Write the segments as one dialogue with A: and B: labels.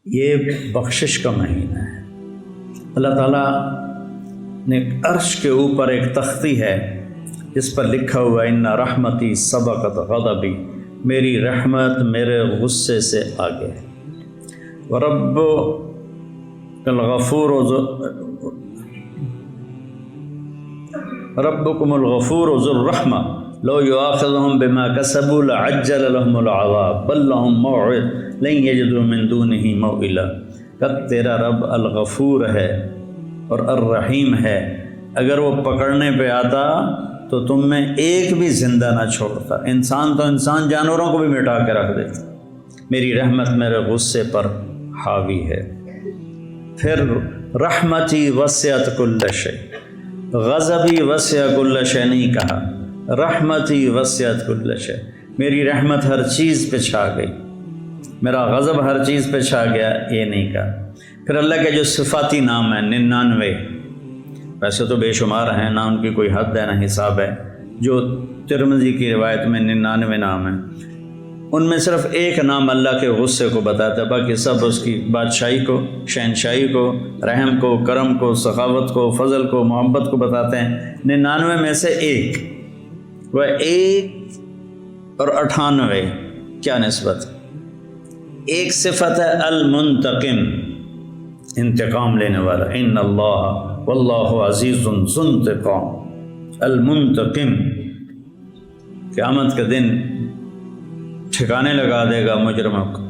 A: یہ بخشش کا مہینہ ہے۔ اللہ تعالیٰ نے عرش کے اوپر ایک تختی ہے جس پر لکھا ہوا ان رحمتی سبقت غضبی، میری رحمت میرے غصے سے آگے ہے۔ ورب الغفور ربکم الغفور ذو الرحمہ لو یؤاخذہم بما کسبوا لعجل لهم العذاب بل لهم موعد لن یجدوا من دونہ موئلا۔ کہ تیرا رب الغفور ہے اور الرحیم ہے، اگر وہ پکڑنے پہ آتا تو تم میں ایک بھی زندہ نہ چھوڑتا، انسان تو انسان، جانوروں کو بھی مٹا کے رکھ دیتا۔ میری رحمت میرے غصے پر حاوی ہے۔ پھر رحمتی وسعت کل شیء، غضبی وسع کل شیء نہیں کہا، رحمتی وسعت کل شیء، میری رحمت ہر چیز پہ چھا گئی، میرا غضب ہر چیز پہ چھا گیا، یہ نہیں کہا۔ پھر اللہ کے جو صفاتی نام ہیں 99، ویسے تو بے شمار ہیں، نہ ان کی کوئی حد ہے نہ حساب ہے، جو ترمذی کی روایت میں 99 نام ہیں، ان میں صرف ایک نام اللہ کے غصے کو بتاتا ہے، باقی سب اس کی بادشاہی کو، شہنشاہی کو، رحم کو، کرم کو، سخاوت کو، فضل کو، محبت کو بتاتے ہیں۔ 99 میں سے ایک، وہ 1 اور 98 کیا نسبت؟ ایک صفت ہے المنتقم، انتقام لینے والا، ان اللہ واللہ عزیز ذو انتقام، المنتقم، قیامت کے دن ٹھکانے لگا دے گا مجرموں کو۔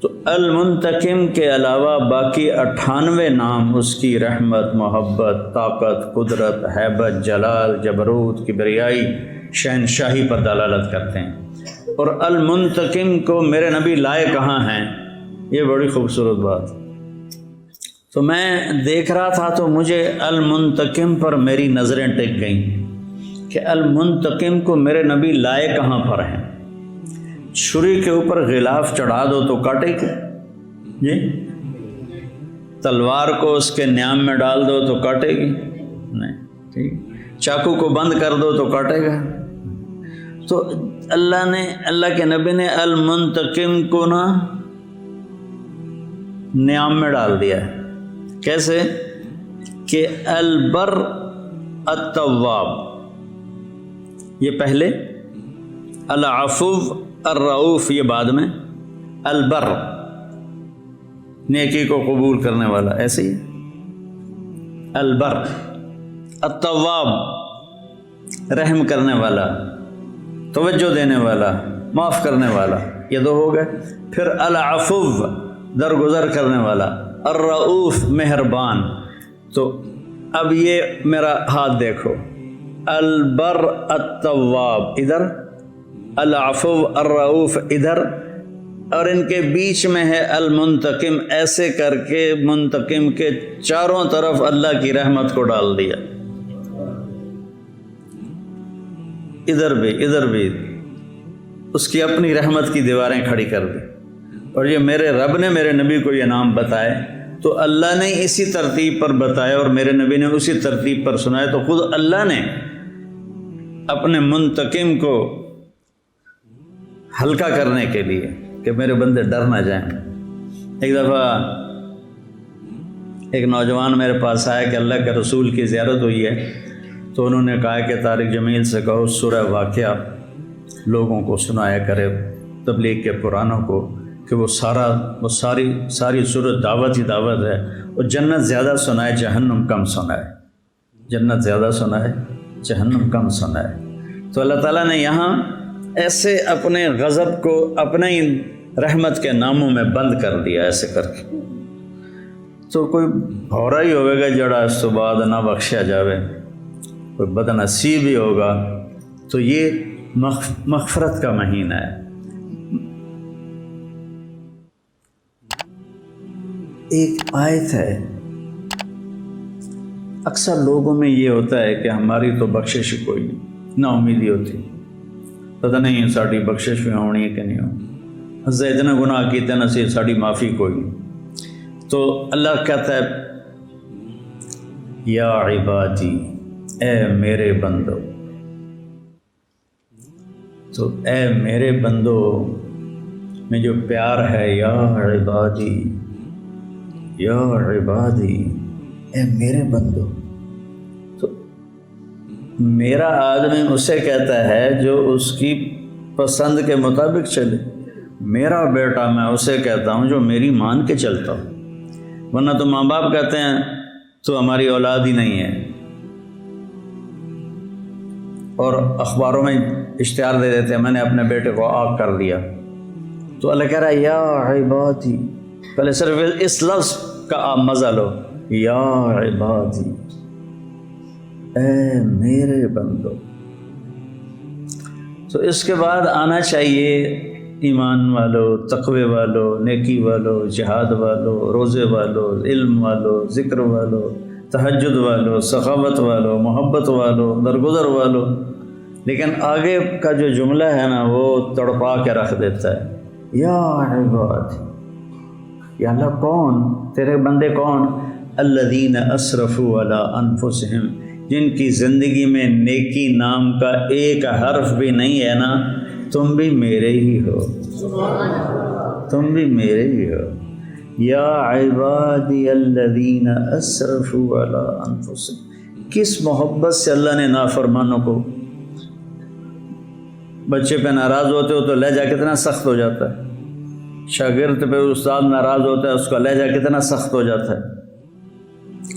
A: تو المنتقم کے علاوہ باقی 98 نام اس کی رحمت، محبت، طاقت، قدرت، ہیبت، جلال، جبروت، کبریائی، شہنشاہی پر دلالت کرتے ہیں۔ اور المنتقم کو میرے نبی لائے کہاں ہیں، یہ بڑی خوبصورت بات۔ تو میں دیکھ رہا تھا تو مجھے المنتقم پر میری نظریں ٹک گئیں کہ المنتقم کو میرے نبی لائے کہاں پر ہیں۔ چھری کے اوپر غلاف چڑھا دو تو کاٹے گی جی، تلوار کو اس کے نیام میں ڈال دو تو کاٹے گی نہیں، ٹھیک، چاقو کو بند کر دو تو کاٹے گا۔ تو اللہ کے نبی نے المنتقم کو نا نیام میں ڈال دیا ہے۔ کیسے کہ البر التواب، یہ پہلے، العفو الرؤوف یہ بعد میں، البر نیکی کو قبول کرنے والا، ایسے ہی البر، التواب رحم کرنے والا، توجہ دینے والا، معاف کرنے والا، یہ دو ہو گئے۔ پھر العفو درگزر کرنے والا، الرؤوف مہربان۔ تو اب یہ میرا ہاتھ دیکھو، البر التواب ادھر، العفو الرؤوف ادھر، اور ان کے بیچ میں ہے المنتقم، ایسے کر کے منتقم کے چاروں طرف اللہ کی رحمت کو ڈال دیا، ادھر بھی اس کی اپنی رحمت کی دیواریں کھڑی کر دی۔ اور یہ میرے رب نے میرے نبی کو یہ نام بتائے تو اللہ نے اسی ترتیب پر بتایا اور میرے نبی نے اسی ترتیب پر سنایا، تو خود اللہ نے اپنے منتقم کو ہلکا کرنے کے لیے کہ میرے بندے ڈر نہ جائیں۔ ایک دفعہ ایک نوجوان میرے پاس آیا کہ اللہ کے رسول کی زیارت ہوئی ہے، تو انہوں نے کہا کہ طارق جمیل سے کہو سورہ واقعہ لوگوں کو سنایا کرے، تبلیغ کے پرانوں کو، کہ وہ ساری سورت دعوت ہی دعوت ہے، اور جنت زیادہ سنائے جہنم کم سنائے، جنت زیادہ سنائے جہنم کم سنائے۔ تو اللہ تعالیٰ نے یہاں ایسے اپنے غضب کو اپنے ہی رحمت کے ناموں میں بند کر دیا، ایسے کر کے۔ تو کوئی بھورا ہی ہوئے گا جڑا اس تو بعد نہ بخشیا جاوے، کوئی بد نصیب ہی ہوگا۔ تو یہ مغفرت کا مہینہ ہے۔ ایک آیت ہے، اکثر لوگوں میں یہ ہوتا ہے کہ ہماری تو بخشش ہی کوئی نہیں، نا امیدی ہوتی، پتہ نہیں ساڑی بخشش بھی ہونی ہے کہ نہیں ہونی، اسے اتنا گناہ کیتے نا سی ساڑی معافی کوئی نہیں۔ تو اللہ کہتا ہے یا عبادی، اے میرے بندو، تو اے میرے بندو میں جو پیار ہے، یا عبادی یا عبادی، اے میرے بندو. تو میرا آدمی اسے کہتا ہے جو اس کی پسند کے مطابق چلے. میرا بیٹا میں اسے کہتا ہوں جو میری مان کے چلتا ہوں. ورنہ تو ماں باپ کہتے ہیں تو ہماری اولاد ہی نہیں ہے، اور اخباروں میں اشتہار دے دیتے ہیں میں نے اپنے بیٹے کو آگ کر دیا. تو اللہ کہہ رہا ہے یا عبادی. پہلے صرف اس لفظ کا آپ مزہ لو، یا عبادی، اے میرے بندو. تو اس کے بعد آنا چاہیے ایمان والو، تقوی والو، نیکی والو، جہاد والو، روزے والو، علم والو، ذکر والو، تہجد والو، سخاوت والو، محبت والو، درگزر والو. لیکن آگے کا جو جملہ ہے نا وہ تڑپا کے رکھ دیتا ہے، یا عباد. یا اللہ کون؟ تیرے بندے کون؟ الذین اسرفوا علی انفسہم، جن کی زندگی میں نیکی نام کا ایک حرف بھی نہیں ہے نا. تم بھی میرے ہی ہو، تم بھی میرے ہی ہو. یا عبادی الذین اسرفوا علی انفسہم. کس محبت سے اللہ نے نافرمانوں کو، بچے پہ ناراض ہوتے ہو تو لہجہ کتنا سخت ہو جاتا ہے، شاگرد پہ استاد ناراض ہوتا ہے اس کا لہجہ کتنا سخت ہو جاتا ہے.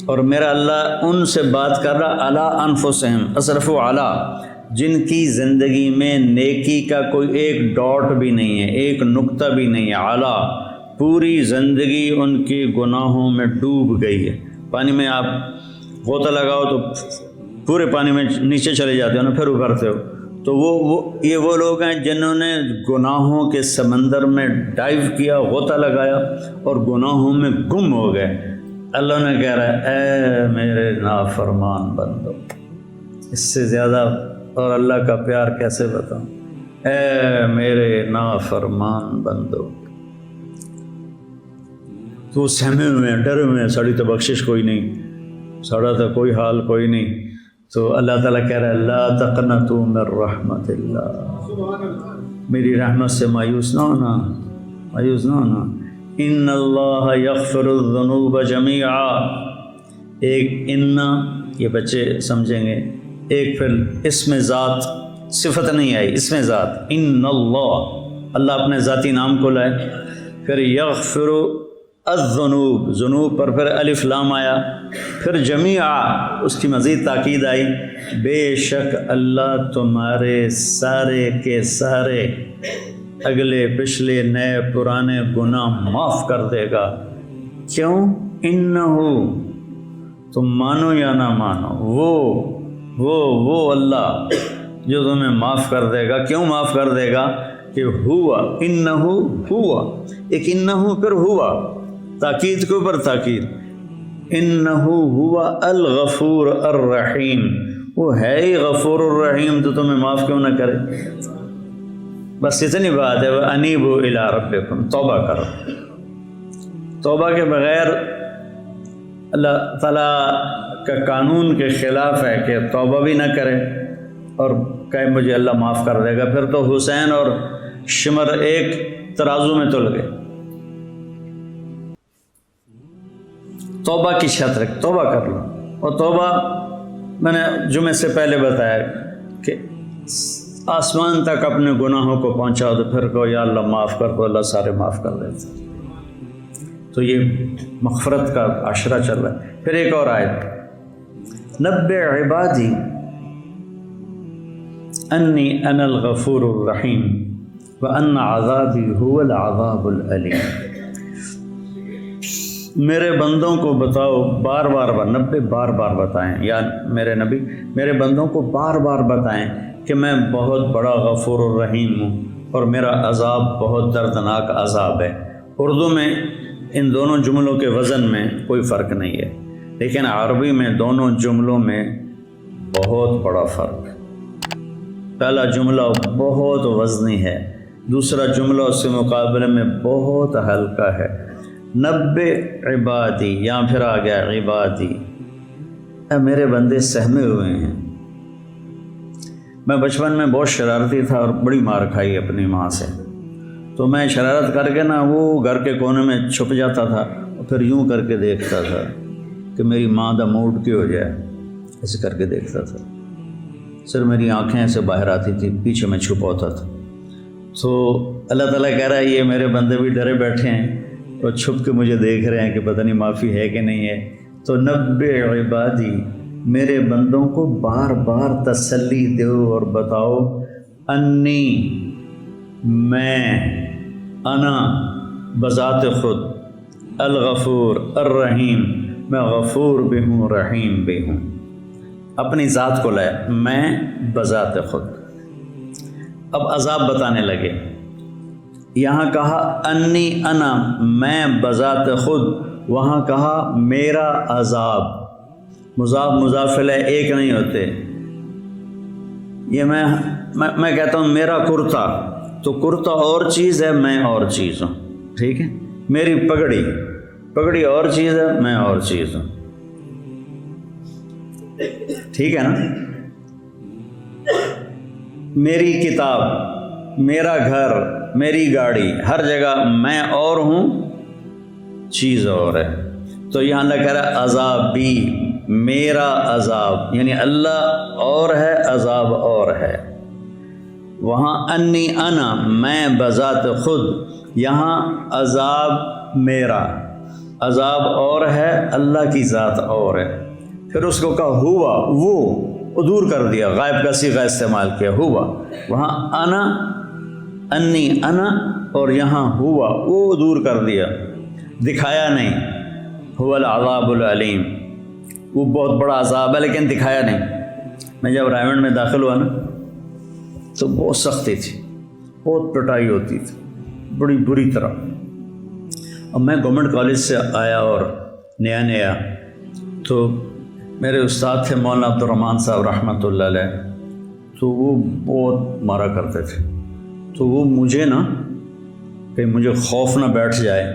A: اور میرا اللہ ان سے بات کر رہا اعلیٰ انفسہم اسرفوا اعلیٰ، جن کی زندگی میں نیکی کا کوئی ایک ڈاٹ بھی نہیں ہے، ایک نقطہ بھی نہیں ہے. اعلیٰ، پوری زندگی ان کے گناہوں میں ڈوب گئی ہے. پانی میں آپ غوطہ لگاؤ تو پورے پانی میں نیچے چلے جاتے ہو نا، پھر ابھرتے ہو. تو یہ وہ لوگ ہیں جنہوں نے گناہوں کے سمندر میں ڈائیو کیا، غوطہ لگایا اور گناہوں میں گم ہو گئے. اللہ نے کہہ رہا ہے اے میرے نافرمان بندو. اس سے زیادہ اور اللہ کا پیار کیسے بتاؤں؟ اے میرے نافرمان بندو. تو سہمے ہوئے ہیں، ڈرے ہوئے ہیں، ساڑی تو بخشش کوئی نہیں، ساڑا تو کوئی حال کوئی نہیں. تو اللہ تعالیٰ کہہ رہا ہے لا تقنطوا من رحمت اللہ، میری رحمت سے مایوس نہ ہونا، مایوس نہ ہونا. ان اللہ یغفر الذنوب جمیعا. ایک ان، یہ بچے سمجھیں گے، ایک پھر اسم ذات، صفت نہیں آئی، اسم ذات. ان اللہ اپنے ذاتی نام کو لائے. پھر یغفر الذنوب، ذنوب پر پھر الف لام آیا. پھر جمیعا، اس کی مزید تاکید آئی، بے شک اللہ تمہارے سارے کے سارے اگلے پچھلے نئے پرانے گناہ معاف کر دے گا. کیوں؟ انہو، تم مانو یا نہ مانو، وہ اللہ جو تمہیں معاف کر دے گا. کیوں معاف کر دے گا؟ کہ ہوا، انہو ہوا، ایک انہو پھر ہوا، تاکید کے اوپر تاکید. انہو ہوا الغفور الرحیم، وہ ہے ہی غفور الرحیم، تو تمہیں معاف کیوں نہ کرے. بس اتنی بات ہے. وَأَنِيبُوا إِلَىٰ رَبِّكُمْ، توبہ کرو. توبہ کے بغیر اللہ تعالیٰ کا قانون کے خلاف ہے کہ توبہ بھی نہ کرے اور کہے مجھے اللہ معاف کر دے گا. پھر تو حسین اور شمر ایک ترازو میں تل گئے. توبہ کی شرط رکھ، توبہ کر لو. اور توبہ میں نے جمعے سے پہلے بتایا کہ آسمان تک اپنے گناہوں کو پہنچاؤ تو پھر کہو یا اللہ معاف کر، تو اللہ سارے معاف کر دیتے. تو یہ مغفرت کا عشرہ چل رہا ہے. پھر ایک اور آیت، نبئ عبادی انی انا الغفور الرحیم وان عذابی هو العذاب العلیم. میرے بندوں کو بتاؤ، بار بار نبے بار بار بتائیں، یا میرے نبی میرے بندوں کو بار بار بتائیں کہ میں بہت بڑا غفور الرحیم ہوں اور میرا عذاب بہت دردناک عذاب ہے. اردو میں ان دونوں جملوں کے وزن میں کوئی فرق نہیں ہے، لیکن عربی میں دونوں جملوں میں بہت بڑا فرق ہے. پہلا جملہ بہت وزنی ہے، دوسرا جملہ اس کے مقابلے میں بہت ہلکا ہے. نبئ عبادی، یہاں پھر آ گیا عبادی، اے میرے بندے سہمے ہوئے ہیں. میں بچپن میں بہت شرارتی تھا اور بڑی مار کھائی اپنی ماں سے. تو میں شرارت کر کے نا وہ گھر کے کونے میں چھپ جاتا تھا اور پھر یوں کر کے دیکھتا تھا کہ میری ماں دا موڈ کی ہو جائے، ایسے کر کے دیکھتا تھا، صرف میری آنکھیں ایسے باہر آتی تھی، پیچھے میں چھپا ہوتا تھا۔ تو اللہ تعالیٰ کہہ رہا ہے یہ میرے بندے بھی ڈرے بیٹھے ہیں اور چھپ کے مجھے دیکھ رہے ہیں کہ پتہ نہیں معافی ہے کہ نہیں ہے۔ تو نبّئ عبادی، میرے بندوں کو بار بار تسلی دو اور بتاؤ، انی، میں، انا بذات خود، الغفور الرحیم، میں غفور بھی ہوں رحیم بھی ہوں، اپنی ذات کو لائے، میں بذات خود۔ اب عذاب بتانے لگے، یہاں کہا انی انا، میں بذات خود، وہاں کہا میرا عذاب۔ مضاف مضاف الیہ ایک نہیں ہوتے۔ یہ میں کہتا ہوں میرا کرتا، تو کرتا اور چیز ہے، میں اور چیز ہوں، ٹھیک ہے؟ میری پگڑی اور چیز ہے، میں اور چیز ہوں، ٹھیک ہے نا؟ میری کتاب، میرا گھر، میری گاڑی، ہر جگہ میں اور ہوں، چیز اور ہے۔ تو یہاں اللہ کہہ رہا ہے عذاب بھی، میرا عذاب، یعنی اللہ اور ہے، عذاب اور ہے۔ وہاں انی انا، میں بذات خود، یہاں عذاب میرا، عذاب اور ہے، اللہ کی ذات اور ہے۔ پھر اس کو کہا ہوا، وہ دور کر دیا، غائب کا صیغہ استعمال کیا، ہوا۔ وہاں انا، انی انا، اور یہاں ہوا، وہ دور کر دیا، دکھایا نہیں۔ هو العذاب العلیم، وہ بہت بڑا عذاب ہے لیکن دکھایا نہیں۔ میں جب رائمنڈ میں داخل ہوا نا تو بہت سختی تھی، بہت پٹائی ہوتی تھی، بڑی بری طرح۔ اب میں گورنمنٹ کالج سے آیا اور نیا تو میرے استاد تھے مولانا عبد الرحمن صاحب رحمۃ اللہ علیہ، تو وہ بہت مارا کرتے تھے۔ تو وہ مجھے نا کہ مجھے خوف نہ بیٹھ جائے،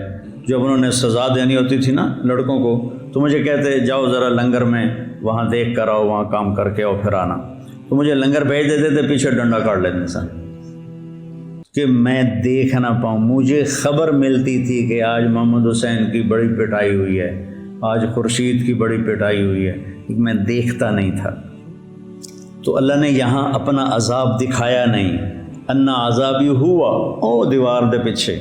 A: جب انہوں نے سزا دینی ہوتی تھی نا لڑکوں کو، تو مجھے کہتے جاؤ ذرا لنگر میں وہاں دیکھ کر آؤ، وہاں کام کر کے آؤ پھر آنا۔ تو مجھے لنگر بھیج دیتے تھے، پیچھے ڈنڈا کاٹ لیتے سن کہ میں دیکھ نہ پاؤں۔ مجھے خبر ملتی تھی کہ آج محمد حسین کی بڑی پٹائی ہوئی ہے، آج خورشید کی بڑی پٹائی ہوئی ہے، لیکن میں دیکھتا نہیں تھا۔ تو اللہ نے یہاں اپنا عذاب دکھایا نہیں، انا عذابی ہوا، او دیوار دے پیچھے،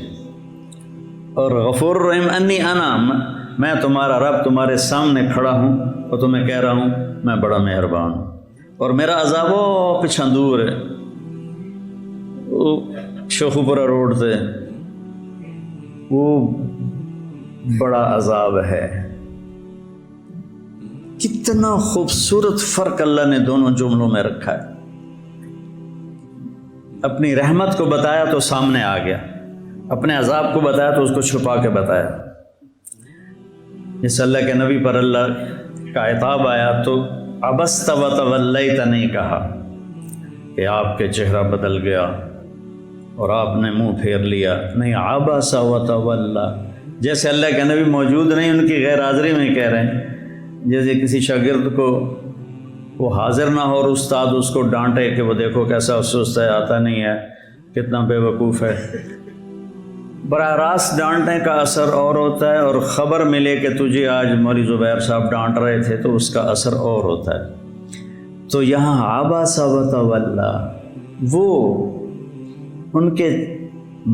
A: اور غفور الرحیم انی انا، میں تمہارا رب تمہارے سامنے کھڑا ہوں اور تمہیں کہہ رہا ہوں میں بڑا مہربان ہوں، اور میرا عذاب وہ پچھا دور ہے، وہ شیخوپورہ روڈ سے، وہ بڑا عذاب ہے۔ کتنا خوبصورت فرق اللہ نے دونوں جملوں میں رکھا ہے۔ اپنی رحمت کو بتایا تو سامنے آ گیا، اپنے عذاب کو بتایا تو اس کو چھپا کے بتایا۔ جس اللہ کے نبی پر اللہ کا عتاب آیا تو عبست و تولیت نہیں کہا کہ آپ کے چہرہ بدل گیا اور آپ نے منہ پھیر لیا، نہیں، عبس و تولی، جیسے اللہ کے نبی موجود نہیں، ان کی غیر حاضری میں کہہ رہے ہیں۔ جیسے کسی شاگرد کو وہ حاضر نہ ہو اور استاد اس کو ڈانٹے کہ وہ دیکھو کیسا سست ہے، آتا نہیں ہے، کتنا بے وقوف ہے۔ براہ راست ڈانٹنے کا اثر اور ہوتا ہے، اور خبر ملے کہ تجھے آج مولوی زبیر صاحب ڈانٹ رہے تھے تو اس کا اثر اور ہوتا ہے۔ تو یہاں عبس و تولی، وہ ان کے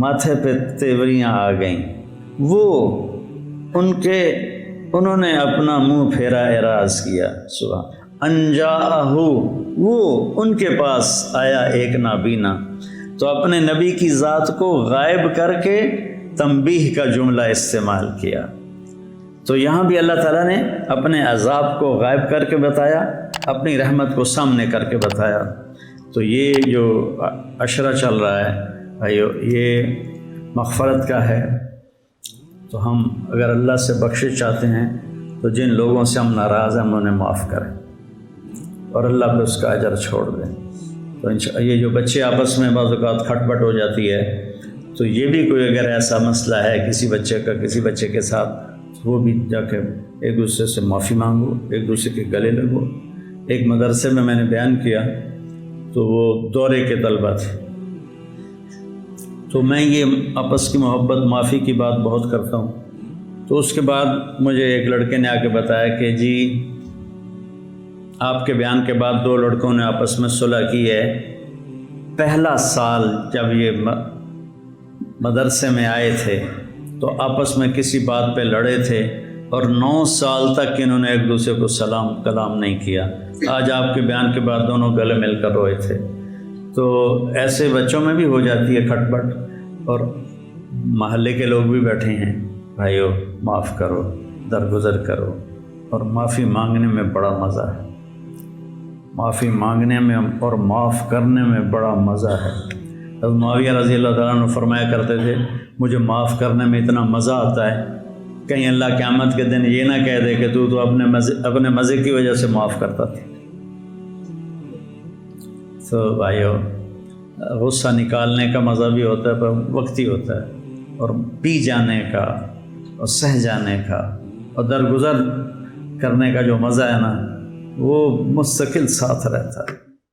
A: ماتھے پہ تیوریاں آ گئیں، وہ انہوں نے اپنا منہ پھیرا، اعراض کیا۔ سبحان انجاءہ، وہ ان کے پاس آیا ایک نابینا۔ تو اپنے نبی کی ذات کو غائب کر کے تنبیہ کا جملہ استعمال کیا۔ تو یہاں بھی اللہ تعالیٰ نے اپنے عذاب کو غائب کر کے بتایا، اپنی رحمت کو سامنے کر کے بتایا۔ تو یہ جو عشرہ چل رہا ہے بھائیو، یہ مغفرت کا ہے۔ تو ہم اگر اللہ سے بخشش چاہتے ہیں تو جن لوگوں سے ہم ناراض ہیں ہم انہیں معاف کریں اور اللہ پہ اس کا اجر چھوڑ دیں۔ تو یہ جو بچے آپس میں بعض اوقات کھٹ پٹ ہو جاتی ہے، تو یہ بھی کوئی اگر ایسا مسئلہ ہے کسی بچے کا کسی بچے کے ساتھ، تو وہ بھی جا کے ایک دوسرے سے معافی مانگو، ایک دوسرے کے گلے لگو۔ ایک مدرسے میں نے بیان کیا تو وہ دورے کے طلبہ تھے، تو میں یہ آپس کی محبت معافی کی بات بہت کرتا ہوں. تو اس کے بعد مجھے ایک لڑکے نے آ کے بتایا کہ جی آپ کے بیان کے بعد 2 لڑکوں نے آپس میں صلح کی ہے. پہلا سال جب یہ مدرسے میں آئے تھے تو آپس میں کسی بات پہ لڑے تھے اور 9 سال تک انہوں نے ایک دوسرے کو سلام کلام نہیں کیا. آج آپ کے بیان کے بعد دونوں گلے مل کر روئے تھے. تو ایسے بچوں میں بھی ہو جاتی ہے کھٹ پٹ. اور محلے کے لوگ بھی بیٹھے ہیں، بھائیو معاف کرو، درگزر کرو. اور معافی مانگنے میں بڑا مزہ ہے، معافی مانگنے میں اور معاف کرنے میں بڑا مزہ ہے. حضرت معاویہ رضی اللہ تعالیٰ عنہ فرمایا کرتے تھے مجھے معاف کرنے میں اتنا مزہ آتا ہے کہیں اللہ قیامت کے دن یہ نہ کہہ دے کہ تو اپنے مزے کی وجہ سے معاف کرتا تھا. تو بھائیو غصہ نکالنے کا مزہ بھی ہوتا ہے پر وقتی ہوتا ہے، اور پی جانے کا اور سہ جانے کا اور درگزر کرنے کا جو مزہ ہے نا وہ مستقل ساتھ رہتا ہے.